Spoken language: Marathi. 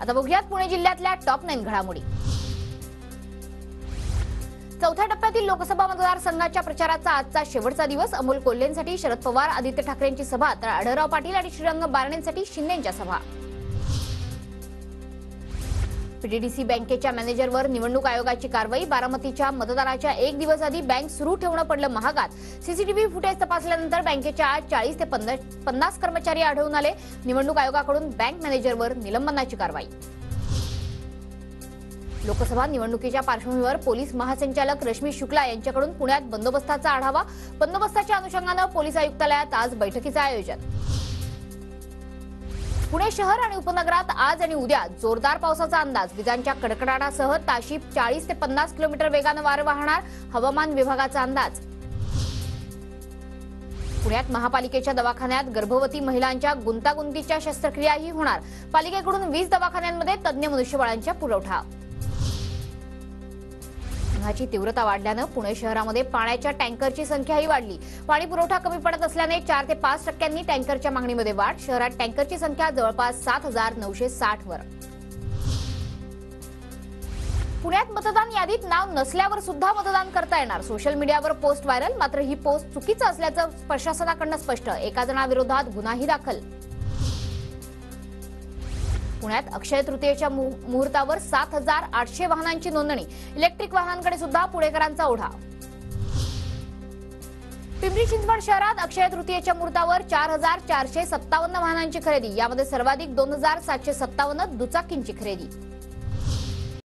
आता बघूयात पुणे जिल्ह्यातल्या टॉप 9 घडामोडी। चौथ्या टप्प्यातील लोकसभा मतदारसंघाच्या प्रचाराचा आजचा शेवटचा दिवस। अमोल कोल्हेंसाठी शरद पवार, आदित्य ठाकरेंची सभा, तर आढळराव पाटील आणि श्रीरंग बारणेंसाठी शिंदेंच्या सभा। पीटीडीसी बँकेच्या मॅनेजरवर निवडणूक आयोगाची कारवाई। बारामतीच्या मतदानाच्या एक दिवस आधी बँक सुरू ठेवणं पडलं महागात। सीसीटीव्ही फुटेज तपासल्यानंतर बँकेच्या आज 40 ते 50 कर्मचारी आढळून आले। निवडणूक आयोगाकडून बँक मॅनेजरवर निलंबनाची कारवाई। लोकसभा निवडणुकीच्या पार्श्वभूमीवर पोलीस महासंचालक रश्मी शुक्ला यांच्याकडून पुण्यात बंदोबस्ताचा आढावा। बंदोबस्ताच्या अनुषंगानं पोलीस आयुक्तालयात आज बैठकीचं आयोजन। पुणे शहर आणि उपनगरात आज आणि उद्या जोरदार पावसाचा अंदाज। विजांच्या कडकडाटासह ताशी 40 ते 50 किलोमीटर वेगानं वारं वाहणार, हवामान विभागाचा अंदाज। पुण्यात महापालिकेच्या दवाखान्यात गर्भवती महिलांच्या गुंतागुंतीच्या शस्त्रक्रियाही होणार। पालिकेकडून 20 दवाखान्यांमध्ये तज्ज्ञ मनुष्यबळांचा पुरवठा। उन्हाची तीव्रता वाढल्यानं पुणे शहरामध्ये पाण्याच्या टँकरची संख्याही वाढली। पाणी पुरवठा कमी पडत असल्याने 4 ते 5% टँकरच्या मागणीमध्ये वाढ। शहरात टँकरची संख्या जवळपास 7960 वर। पुण्यात मतदान यादीत नाव नसल्यावर सुद्धा मतदान करता येणार। सोशल मीडियावर पोस्ट व्हायरल, मात्र ही पोस्ट चुकीचं असल्याचं प्रशासनाकडून स्पष्ट। एका जणाविरोधात गुन्हाही दाखल। पुण्यात अक्षय तृतीयेच्या मुहूर्तावर 7800 वाहनांची नोंदणी। इलेक्ट्रिक वाहनांकडे सुद्धा पुणेकरांचा ओढा। पिंपरी चिंचवड शहरात अक्षय तृतीयेच्या मुहूर्तावर 4457 वाहनांची खरेदी। यामध्ये सर्वाधिक 2757 दुचाकींची खरेदी।